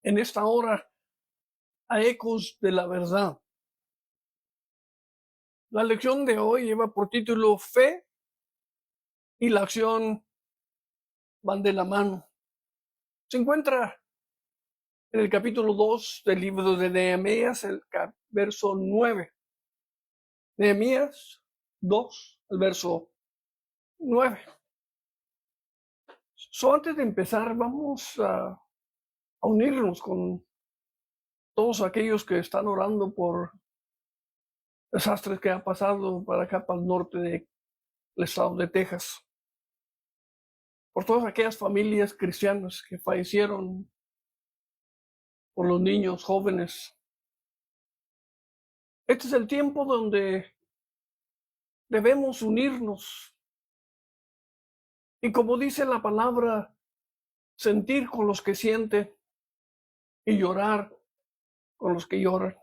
en esta hora a Ecos de la Verdad. La lección de hoy lleva por título Fe y la acción van de la mano. Se encuentra en el capítulo 2 del libro de Nehemías, el verso 9. Nehemías 2, el verso 9. Antes de empezar, vamos a unirnos con todos aquellos que están orando por desastres que ha pasado para acá, para el norte del estado de Texas. Por todas aquellas familias cristianas que fallecieron, por los niños jóvenes. Este es el tiempo donde debemos unirnos y, como dice la palabra, sentir con los que sienten y llorar con los que lloran.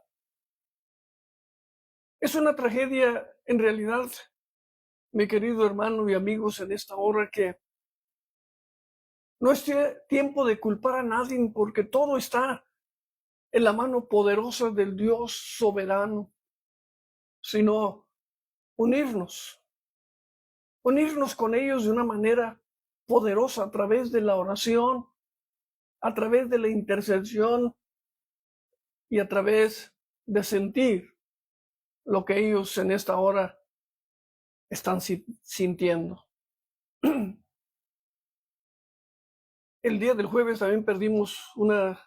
Es una tragedia en realidad, mi querido hermano y amigos, en esta hora, que no es tiempo de culpar a nadie, porque todo está en la mano poderosa del Dios soberano, sino unirnos con ellos de una manera poderosa a través de la oración, a través de la intercesión y a través de sentir lo que ellos en esta hora están sintiendo. El día del jueves también perdimos una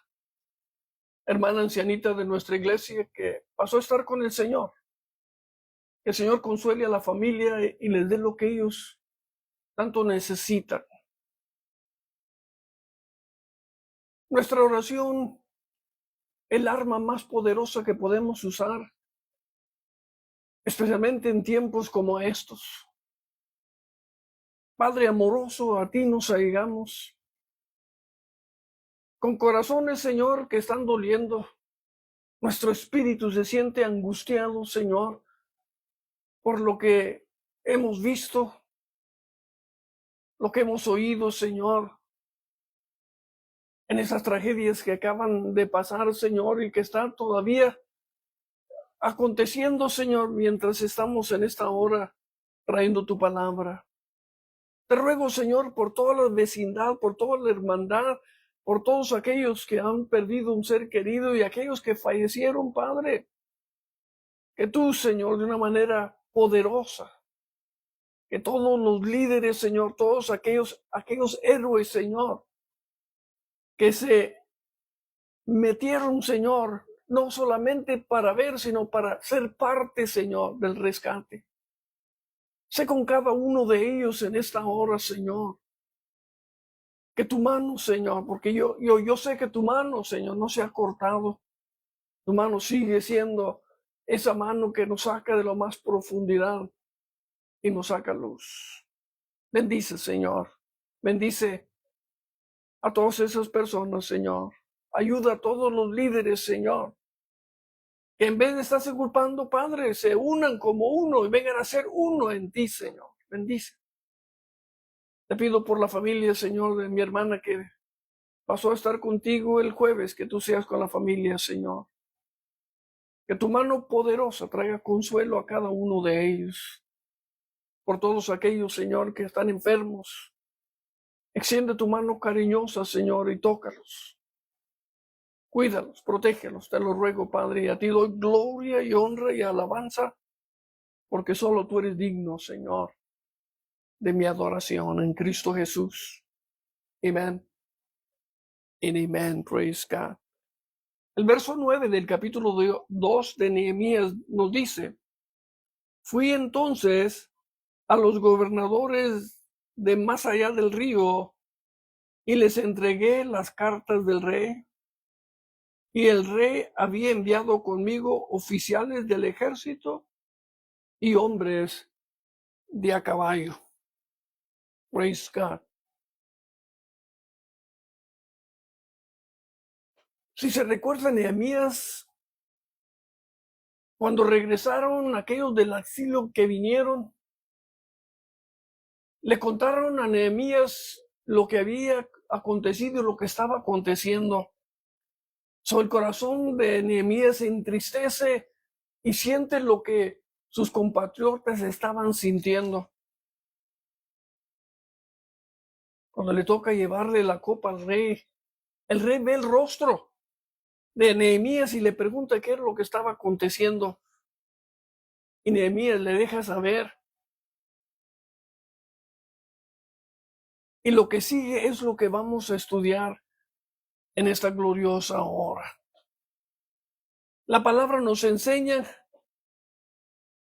hermana ancianita de nuestra iglesia que pasó a estar con el Señor. Que el Señor consuele a la familia y les dé lo que ellos tanto necesitan. Nuestra oración, el arma más poderosa que podemos usar, especialmente en tiempos como estos. Padre amoroso, a ti nos allegamos con corazones, Señor, que están doliendo. Nuestro espíritu se siente angustiado, Señor, por lo que hemos visto, lo que hemos oído, Señor, en esas tragedias que acaban de pasar, Señor, y que están todavía aconteciendo, Señor, mientras estamos en esta hora trayendo tu palabra. Te ruego, Señor, por toda la vecindad, por toda la hermandad, por todos aquellos que han perdido un ser querido y aquellos que fallecieron, Padre, que tú, Señor, de una manera poderosa, que todos los líderes, Señor, todos aquellos héroes, Señor, que se metieron, Señor, no solamente para ver, sino para ser parte, Señor, del rescate. Sé con cada uno de ellos en esta hora, Señor. Que tu mano, Señor, porque yo sé que tu mano, Señor, no se ha cortado. Tu mano sigue siendo esa mano que nos saca de lo más profundidad y nos saca luz. Bendice, Señor. Bendice a todas esas personas, Señor. Ayuda a todos los líderes, Señor, que en vez de estarse culpando, Padre, se unan como uno y vengan a ser uno en ti, Señor. Bendice. Te pido por la familia, Señor, de mi hermana que pasó a estar contigo el jueves, que tú seas con la familia, Señor. Que tu mano poderosa traiga consuelo a cada uno de ellos. Por todos aquellos, Señor, que están enfermos, extiende tu mano cariñosa, Señor, y tócalos. Cuídalos, protégelos, te lo ruego, Padre, y a ti doy gloria y honra y alabanza, porque solo tú eres digno, Señor, de mi adoración en Cristo Jesús. Amén. And amen. Praise God. El verso 9 del capítulo 2 de Nehemías nos dice: fui entonces a los gobernadores de más allá del río y les entregué las cartas del rey. Y el rey había enviado conmigo oficiales del ejército y hombres de a caballo. Praise God. Si se recuerda, Nehemías, cuando regresaron aquellos del exilio que vinieron, le contaron a Nehemías lo que había acontecido y lo que estaba aconteciendo. El corazón de Nehemías se entristece y siente lo que sus compatriotas estaban sintiendo. Cuando le toca llevarle la copa al rey, el rey ve el rostro de Nehemías y le pregunta qué era lo que estaba aconteciendo. Y Nehemías le deja saber. Y lo que sigue es lo que vamos a estudiar en esta gloriosa hora. La palabra nos enseña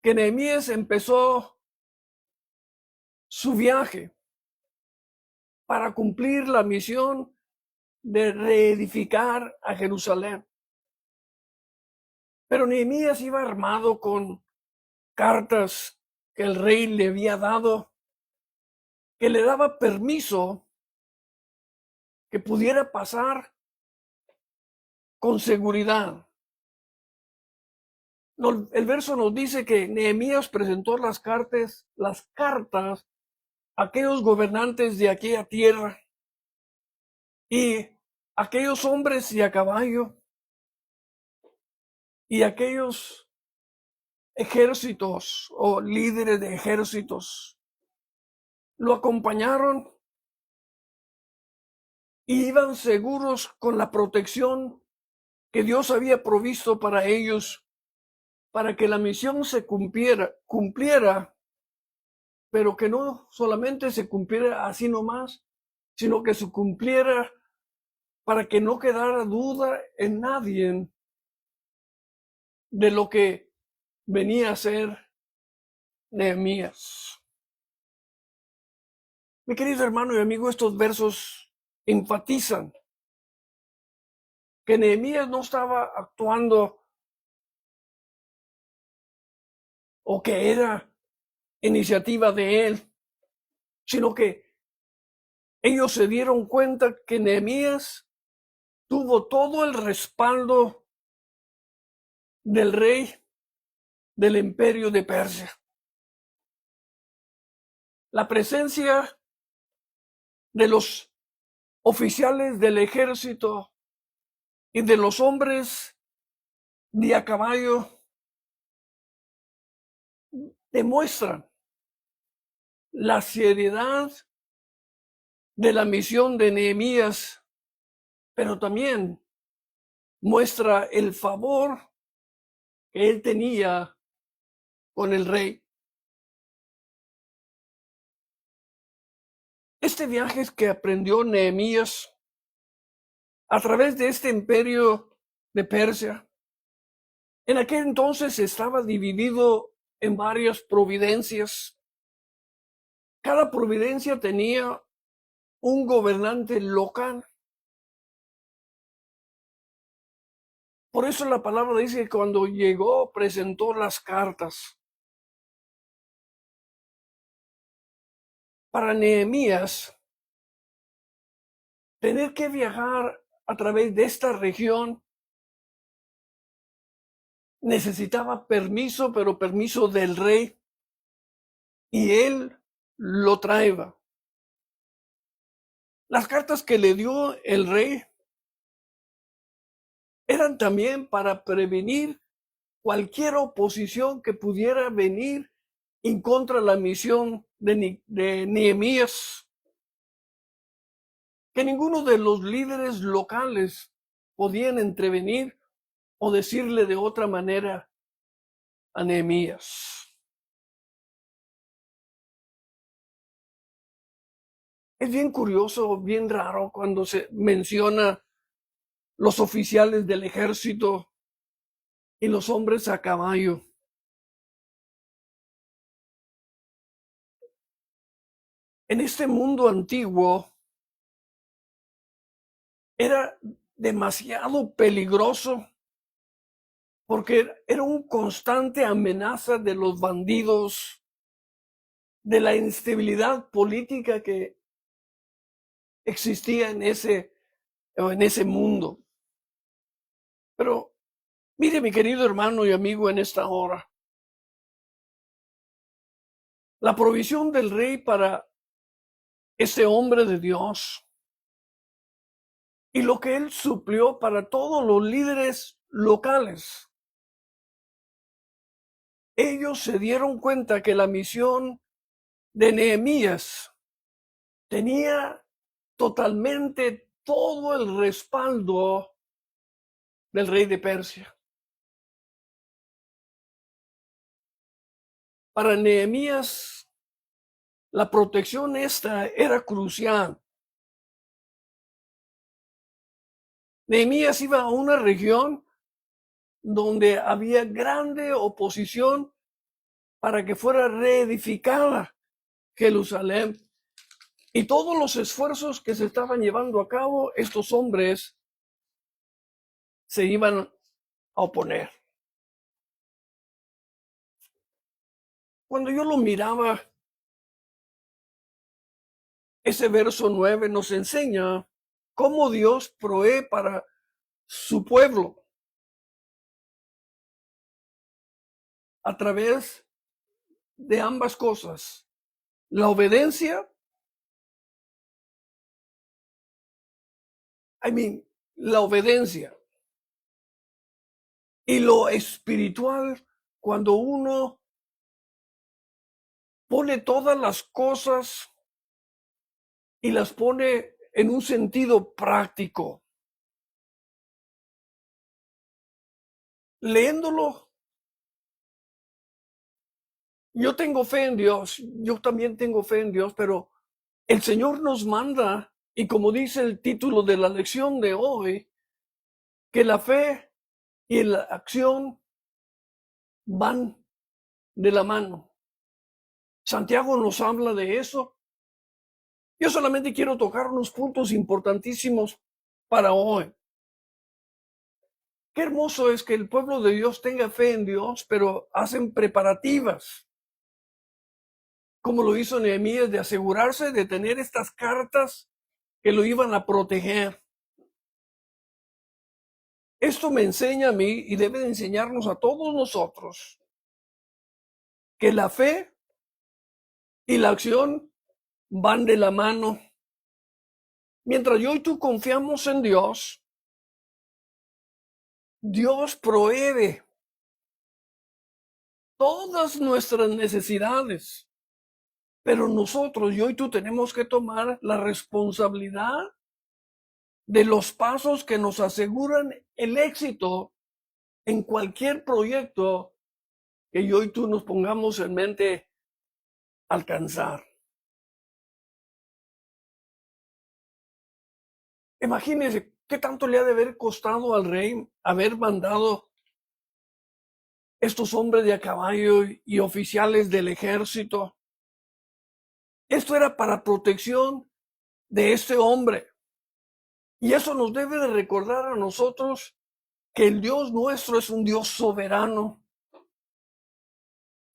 que Nehemías empezó su viaje para cumplir la misión de reedificar a Jerusalén. Pero Nehemías iba armado con cartas que el rey le había dado, que le daba permiso que pudiera pasar con seguridad. El verso nos dice que Nehemías presentó las cartas a aquellos gobernantes de aquella tierra y aquellos hombres y a caballo y aquellos ejércitos o líderes de ejércitos lo acompañaron y iban seguros con la protección que Dios había provisto para ellos, para que la misión se cumpliera, pero que no solamente se cumpliera así nomás, sino que se cumpliera para que no quedara duda en nadie de lo que venía a ser Nehemías. Mi querido hermano y amigo, estos versos enfatizan que Nehemías no estaba actuando o que era iniciativa de él, sino que ellos se dieron cuenta que Nehemías tuvo todo el respaldo del rey del imperio de Persia. La presencia de los oficiales del ejército y de los hombres de a caballo demuestran la seriedad de la misión de Nehemías, pero también muestra el favor que él tenía con el rey. Este viaje es que aprendió Nehemías a través de este imperio de Persia. En aquel entonces estaba dividido en varias providencias. Cada providencia tenía un gobernante local. Por eso la palabra dice que cuando llegó presentó las cartas. Para Nehemías, tener que viajar a través de esta región necesitaba permiso, pero permiso del rey, y él lo traía. Las cartas que le dio el rey eran también para prevenir cualquier oposición que pudiera venir en contra de la misión de Nehemías. Que ninguno de los líderes locales podían entrevenir o decirle de otra manera a Nehemías. Es bien curioso, bien raro cuando se menciona los oficiales del ejército y los hombres a caballo. En este mundo antiguo era demasiado peligroso porque era una constante amenaza de los bandidos, de la instabilidad política que existía en ese mundo. Pero mire, mi querido hermano y amigo, en esta hora, la provisión del rey para este hombre de Dios y lo que él suplió para todos los líderes locales. Ellos se dieron cuenta que la misión de Nehemías tenía totalmente todo el respaldo del rey de Persia. Para Nehemías, la protección esta era crucial. Nehemías iba a una región donde había grande oposición para que fuera reedificada Jerusalén. Y todos los esfuerzos que se estaban llevando a cabo, estos hombres se iban a oponer. Cuando yo lo miraba, ese verso 9 nos enseña cómo Dios provee para su pueblo a través de ambas cosas, la obediencia, la obediencia y lo espiritual, cuando uno pone todas las cosas y las pone en un sentido práctico. Leyéndolo, yo tengo fe en Dios, yo también tengo fe en Dios, pero el Señor nos manda, y como dice el título de la lección de hoy, que la fe y la acción van de la mano. Santiago nos habla de eso. Yo solamente quiero tocar unos puntos importantísimos para hoy. Qué hermoso es que el pueblo de Dios tenga fe en Dios, pero hacen preparativas, como lo hizo Nehemías, de asegurarse de tener estas cartas que lo iban a proteger. Esto me enseña a mí y debe de enseñarnos a todos nosotros que la fe y la acción van de la mano. Mientras yo y tú confiamos en Dios, Dios provee todas nuestras necesidades. Pero nosotros, yo y tú, tenemos que tomar la responsabilidad de los pasos que nos aseguran el éxito en cualquier proyecto que yo y tú nos pongamos en mente alcanzar. Imagínense qué tanto le ha de haber costado al rey haber mandado estos hombres de a caballo y oficiales del ejército. Esto era para protección de este hombre. Y eso nos debe de recordar a nosotros que el Dios nuestro es un Dios soberano.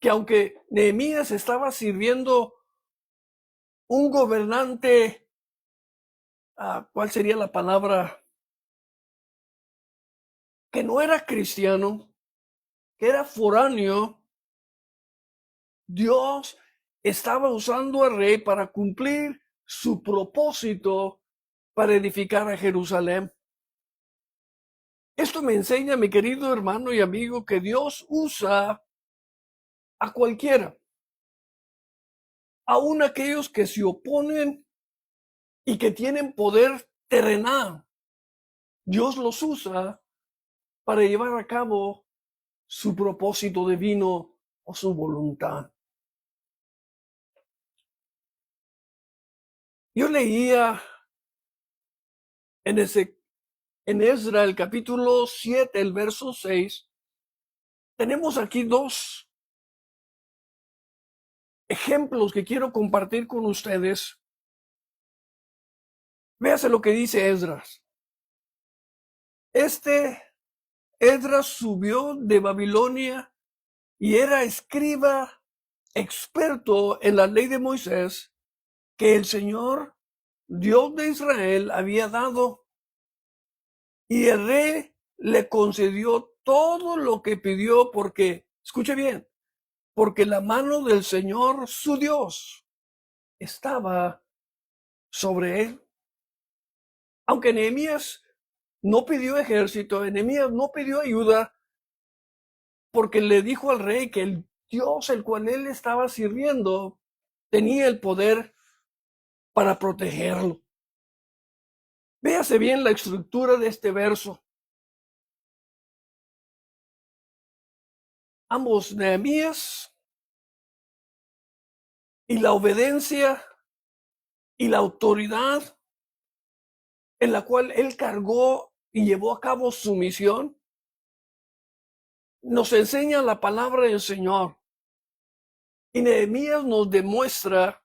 Que aunque Nehemías estaba sirviendo un gobernante, ¿cuál sería la palabra? Que no era cristiano, que era foráneo, Dios estaba usando al rey para cumplir su propósito para edificar a Jerusalén. Esto me enseña, mi querido hermano y amigo, que Dios usa a cualquiera, aun aquellos que se oponen y que tienen poder terrenal. Dios los usa para llevar a cabo su propósito divino o su voluntad. Yo leía en Esdra, el capítulo 7, el verso 6, tenemos aquí dos ejemplos que quiero compartir con ustedes. Véase lo que dice Esdras. Esdras subió de Babilonia y era escriba experto en la ley de Moisés que el Señor, Dios de Israel, había dado. Y el rey le concedió todo lo que pidió porque, escuche bien, porque la mano del Señor, su Dios, estaba sobre él. Aunque Nehemías no pidió ejército, Nehemías no pidió ayuda, porque le dijo al rey que el Dios el cual él estaba sirviendo tenía el poder para protegerlo. Véase bien la estructura de este verso. Ambos, Nehemías y la obediencia y la autoridad en la cual él cargó y llevó a cabo su misión, nos enseña la palabra del Señor. Y Nehemías nos demuestra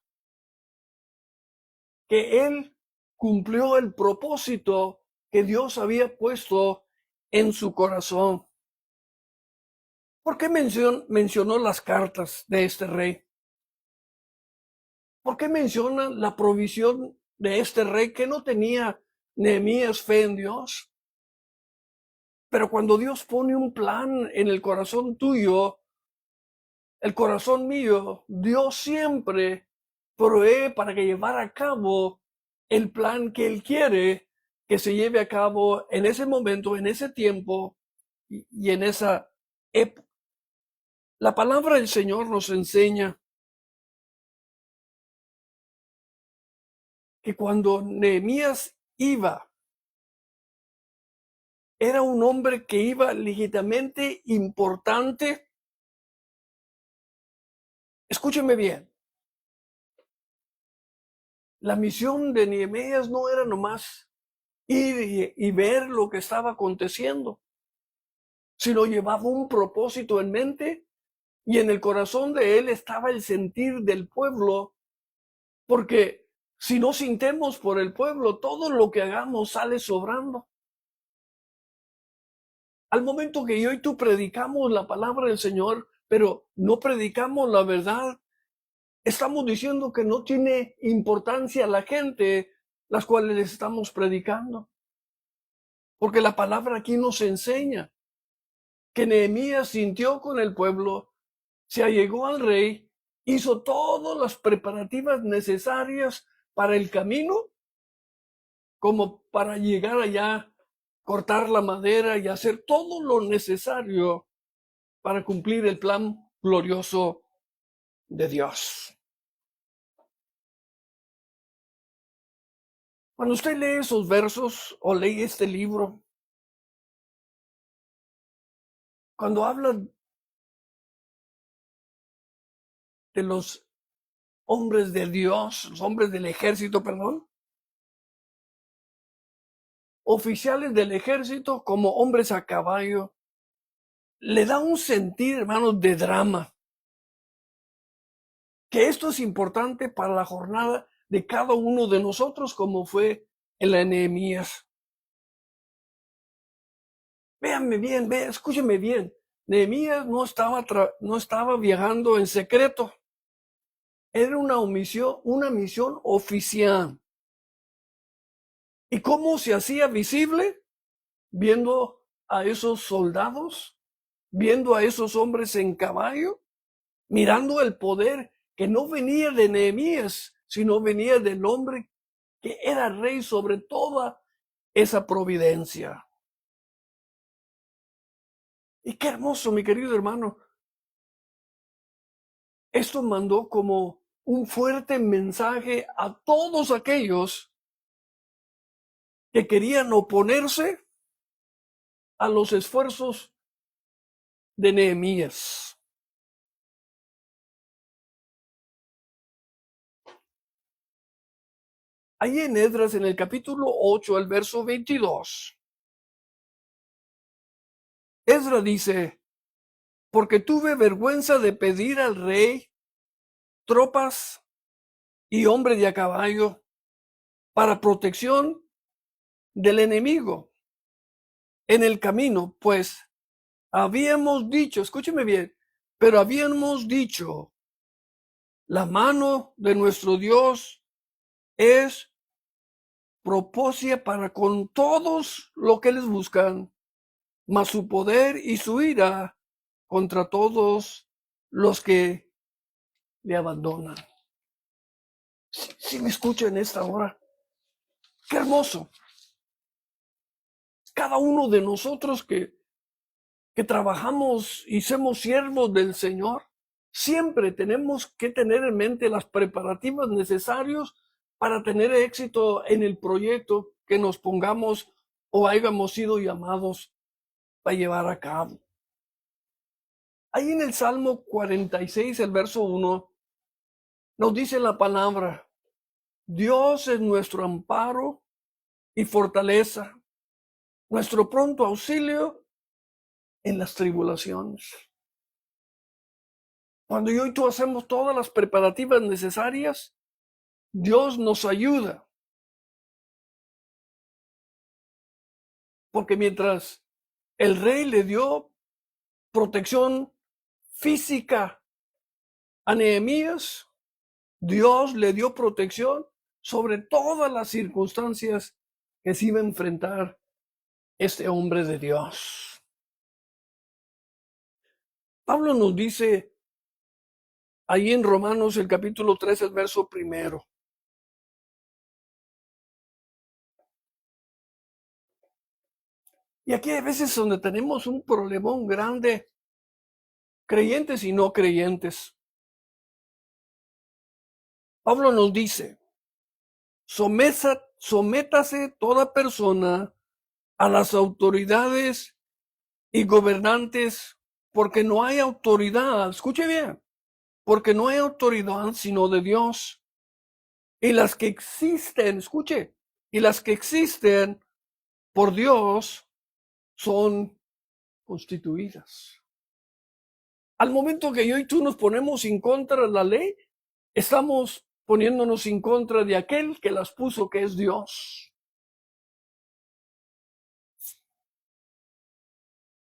que él cumplió el propósito que Dios había puesto en su corazón. ¿Por qué mencionó las cartas de este rey? ¿Por qué menciona la provisión de este rey que no tenía Nehemías fe en Dios? Pero cuando Dios pone un plan en el corazón tuyo, el corazón mío, Dios siempre provee para que llevar a cabo el plan que Él quiere que se lleve a cabo en ese momento, en ese tiempo y en esa época. La palabra del Señor nos enseña que cuando Nehemías iba, era un hombre que iba legítimamente importante. Escúcheme bien, la misión de Nehemías no era nomás ir y ver lo que estaba aconteciendo, sino llevaba un propósito en mente y en el corazón de él estaba el sentir del pueblo, porque si no sintemos por el pueblo, todo lo que hagamos sale sobrando. Al momento que yo y tú predicamos la palabra del Señor, pero no predicamos la verdad, estamos diciendo que no tiene importancia la gente las cuales les estamos predicando. Porque la palabra aquí nos enseña que Nehemías sintió con el pueblo, se allegó al rey, hizo todas las preparativas necesarias para el camino, como para llegar allá, cortar la madera y hacer todo lo necesario para cumplir el plan glorioso de Dios. Cuando usted lee esos versos o lee este libro, cuando habla de los hombres de Dios, los hombres del ejército, perdón, oficiales del ejército como hombres a caballo, le da un sentir, hermanos, de drama. Que esto es importante para la jornada de cada uno de nosotros, como fue en la Nehemías. Véanme bien, escúchenme bien. Nehemías no estaba viajando en secreto. Era una misión oficial. ¿Y cómo se hacía visible? Viendo a esos soldados, viendo a esos hombres en caballo, mirando el poder que no venía de Nehemías, sino venía del hombre que era rey sobre toda esa providencia. Y qué hermoso, mi querido hermano. Esto mandó como un fuerte mensaje a todos aquellos que querían oponerse a los esfuerzos de Nehemías. Ahí en Esdras, en el capítulo 8, el verso 22, Esdras dice, porque tuve vergüenza de pedir al rey tropas y hombres de a caballo para protección del enemigo en el camino, pues habíamos dicho, escúcheme bien, pero habíamos dicho, la mano de nuestro Dios es propósita para con todos los que les buscan, mas su poder y su ira contra todos los que le abandonan. Si me escucha en esta hora, qué hermoso. cada uno de nosotros que trabajamos y somos siervos del Señor, siempre tenemos que tener en mente las preparativas necesarios para tener éxito en el proyecto que nos pongamos o hayamos sido llamados para llevar a cabo. Ahí en el Salmo 46, el verso 1, nos dice la palabra: Dios es nuestro amparo y fortaleza, nuestro pronto auxilio en las tribulaciones. Cuando yo y tú hacemos todas las preparativas necesarias, Dios nos ayuda. Porque mientras el rey le dio protección física a Nehemías, Dios le dio protección sobre todas las circunstancias que se iba a enfrentar este hombre de Dios. Pablo nos dice ahí en Romanos el capítulo 3, el verso 1. Y aquí hay veces donde tenemos un problemón grande, creyentes y no creyentes. Pablo nos dice: sométase toda persona a las autoridades y gobernantes, porque no hay autoridad, escuche bien, porque no hay autoridad sino de Dios. Y las que existen, escuche, y las que existen por Dios son constituidas. Al momento que yo y tú nos ponemos en contra de la ley, estamos poniéndonos en contra de aquel que las puso, que es Dios.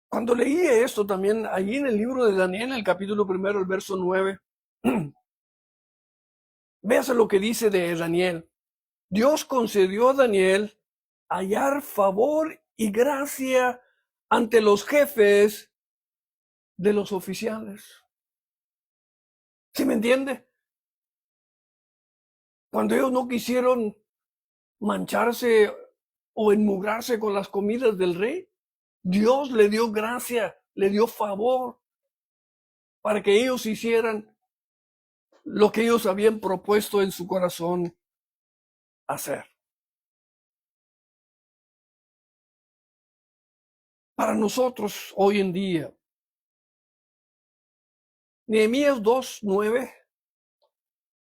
Cuando leí esto también, allí en el libro de Daniel, el capítulo 1, el verso 9, véase lo que dice de Daniel. Dios concedió a Daniel hallar favor y gracia ante los jefes de los oficiales. ¿Sí me entiende? Cuando ellos no quisieron mancharse o enmugrarse con las comidas del rey, Dios le dio gracia, le dio favor para que ellos hicieran lo que ellos habían propuesto en su corazón hacer. Para nosotros hoy en día, Nehemías 2:9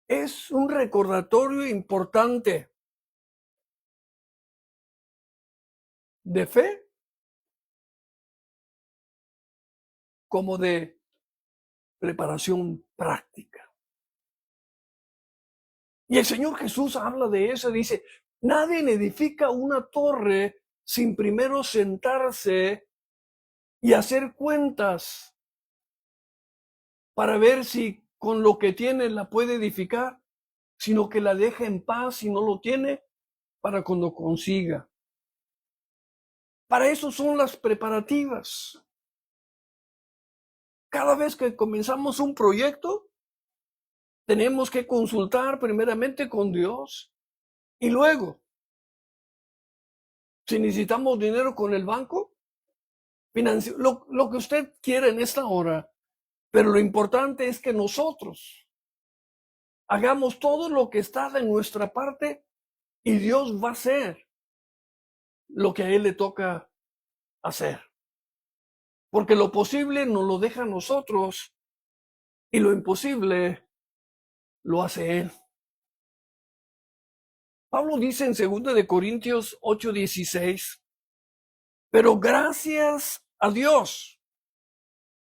es un recordatorio importante de fe como de preparación práctica. Y el Señor Jesús habla de eso, dice: nadie edifica una torre sin primero sentarse y hacer cuentas para ver si con lo que tiene la puede edificar, sino que la deja en paz si no lo tiene, para cuando consiga. Para eso son las preparativas. Cada vez que comenzamos un proyecto, tenemos que consultar primeramente con Dios y luego, si necesitamos dinero con el banco, lo que usted quiera en esta hora, pero lo importante es que nosotros hagamos todo lo que está de nuestra parte y Dios va a hacer lo que a Él le toca hacer. Porque lo posible nos lo deja a nosotros y lo imposible lo hace Él. Pablo dice en 2 de Corintios 8:16, pero gracias a Dios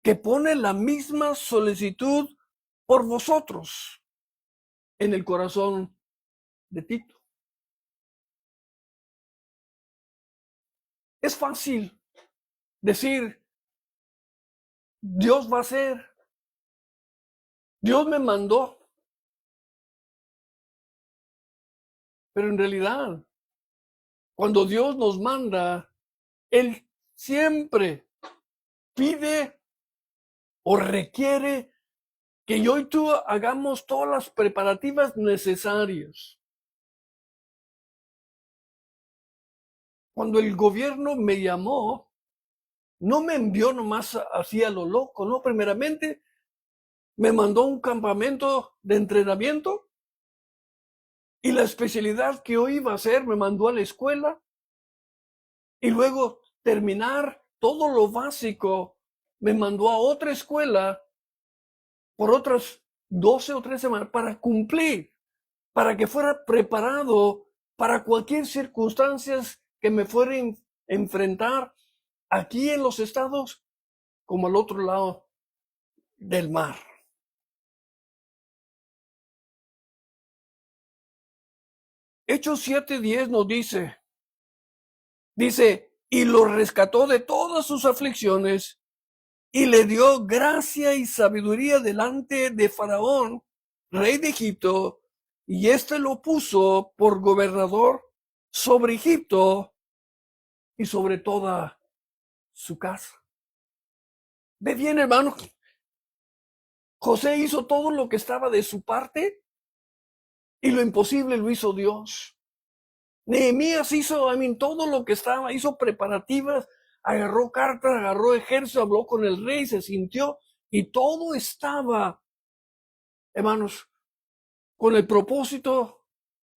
que pone la misma solicitud por vosotros en el corazón de Tito. Es fácil decir, Dios va a hacer, Dios me mandó, pero en realidad, cuando Dios nos manda, Él siempre pide o requiere que yo y tú hagamos todas las preparativas necesarias. Cuando el gobierno me llamó, no me envió nomás así a lo loco, no, primeramente me mandó a un campamento de entrenamiento y la especialidad que yo iba a hacer me mandó a la escuela y luego terminar todo lo básico me mandó a otra escuela por otras 12 o 13 semanas para cumplir, para que fuera preparado para cualquier circunstancia que me fuera a enfrentar aquí en los estados como al otro lado del mar. Hechos 7:10 nos dice, y lo rescató de todas sus aflicciones y le dio gracia y sabiduría delante de Faraón, rey de Egipto, y éste lo puso por gobernador sobre Egipto y sobre toda su casa. Ve bien, hermano, José hizo todo lo que estaba de su parte y lo imposible lo hizo Dios. Nehemías hizo, todo lo que estaba, hizo preparativas, agarró cartas, agarró ejército, habló con el rey, se sintió y todo estaba, hermanos, con el propósito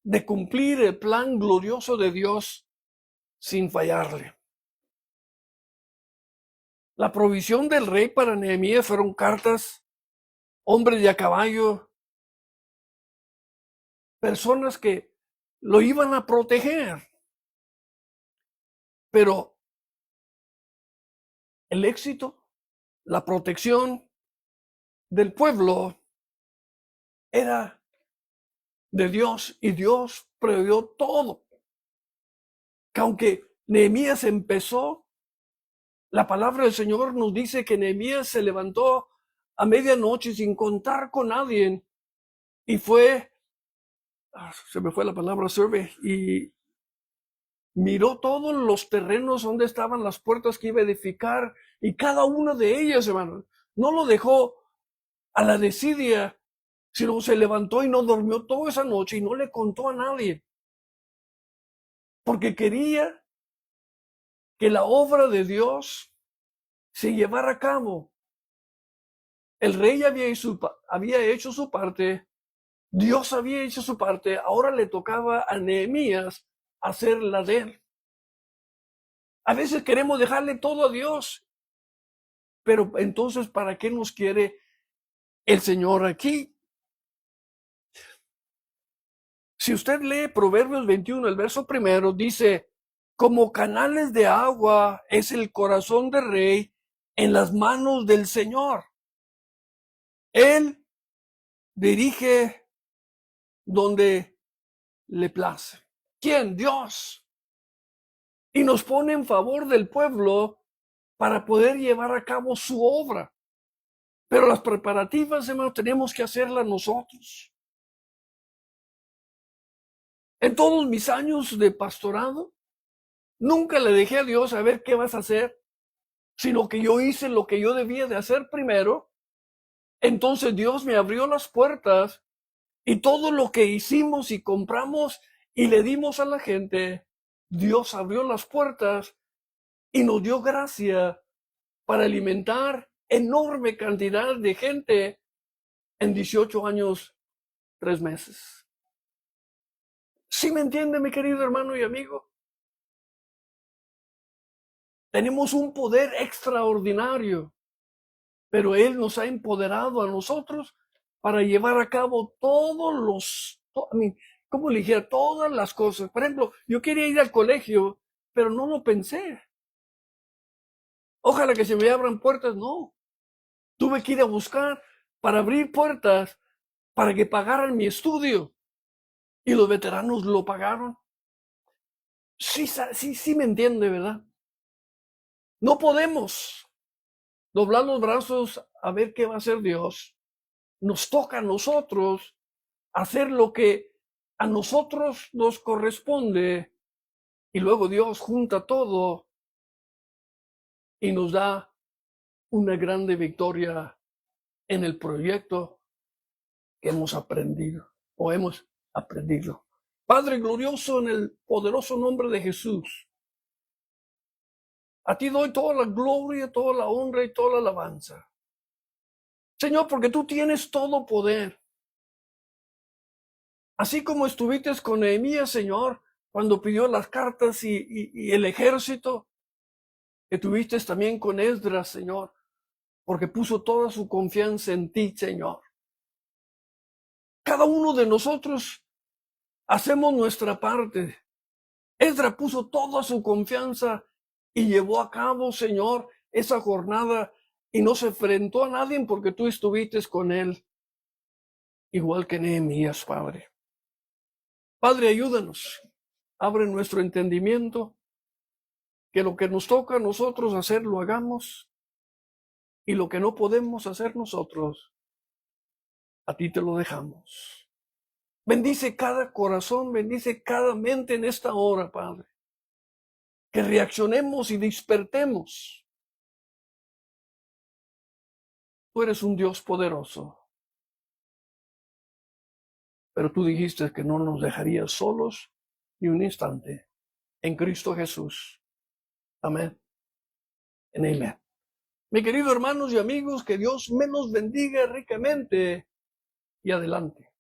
de cumplir el plan glorioso de Dios sin fallarle. La provisión del rey para Nehemías fueron cartas, hombres de a caballo, personas que lo iban a proteger. Pero el éxito, la protección del pueblo era de Dios y Dios previó todo. Que aunque Nehemías empezó, la palabra del Señor nos dice que Nehemías se levantó a medianoche sin contar con nadie y se me fue la palabra, y miró todos los terrenos donde estaban las puertas que iba a edificar y cada una de ellas, hermano, no lo dejó a la desidia, sino se levantó y no durmió toda esa noche y no le contó a nadie, porque quería que la obra de Dios se llevara a cabo. El rey había hecho su parte, Dios había hecho su parte, ahora le tocaba a Nehemías hacer la de él. A veces queremos dejarle todo a Dios, pero entonces, ¿para qué nos quiere el Señor aquí? Si usted lee Proverbios 21, el verso primero, dice, como canales de agua es el corazón del rey en las manos del Señor. Él dirige donde le place. ¿Quién? Dios. Y nos pone en favor del pueblo para poder llevar a cabo su obra. Pero las preparativas, hermano, tenemos que hacerlas nosotros. En todos mis años de pastorado, nunca le dejé a Dios a ver qué vas a hacer, sino que yo hice lo que yo debía de hacer primero. Entonces Dios me abrió las puertas y todo lo que hicimos y compramos y le dimos a la gente, Dios abrió las puertas y nos dio gracia para alimentar enorme cantidad de gente en 18 años, 3 meses. ¿Sí me entiende, mi querido hermano y amigo? Tenemos un poder extraordinario, pero Él nos ha empoderado a nosotros para llevar a cabo ¿cómo le dijera? Todas las cosas. Por ejemplo, yo quería ir al colegio, pero no lo pensé. Ojalá que se me abran puertas, no. Tuve que ir a buscar para abrir puertas para que pagaran mi estudio. Y los veteranos lo pagaron. Sí me entiende, ¿verdad? No podemos doblar los brazos a ver qué va a hacer Dios. Nos toca a nosotros hacer lo que a nosotros nos corresponde y luego Dios junta todo y nos da una grande victoria en el proyecto que hemos aprendido o hemos aprendido. Padre glorioso, en el poderoso nombre de Jesús, A ti doy toda la gloria, toda la honra y toda la alabanza. Señor, porque tú tienes todo poder. Así como estuviste con Nehemías, Señor, cuando pidió las cartas y el ejército, que tuviste también con Esdras, Señor, porque puso toda su confianza en ti, Señor. Cada uno de nosotros hacemos nuestra parte. Esdras puso toda su confianza y llevó a cabo, Señor, esa jornada y no se enfrentó a nadie porque tú estuviste con él, igual que Nehemías, Padre. Padre, ayúdanos, abre nuestro entendimiento, que lo que nos toca a nosotros hacer lo hagamos y lo que no podemos hacer nosotros, a ti te lo dejamos. Bendice cada corazón, bendice cada mente en esta hora, Padre. Que reaccionemos y despertemos. Tú eres un Dios poderoso, pero tú dijiste que no nos dejarías solos ni un instante. En Cristo Jesús. Amén. En amén. Mi querido hermanos y amigos, que Dios me los bendiga ricamente y adelante.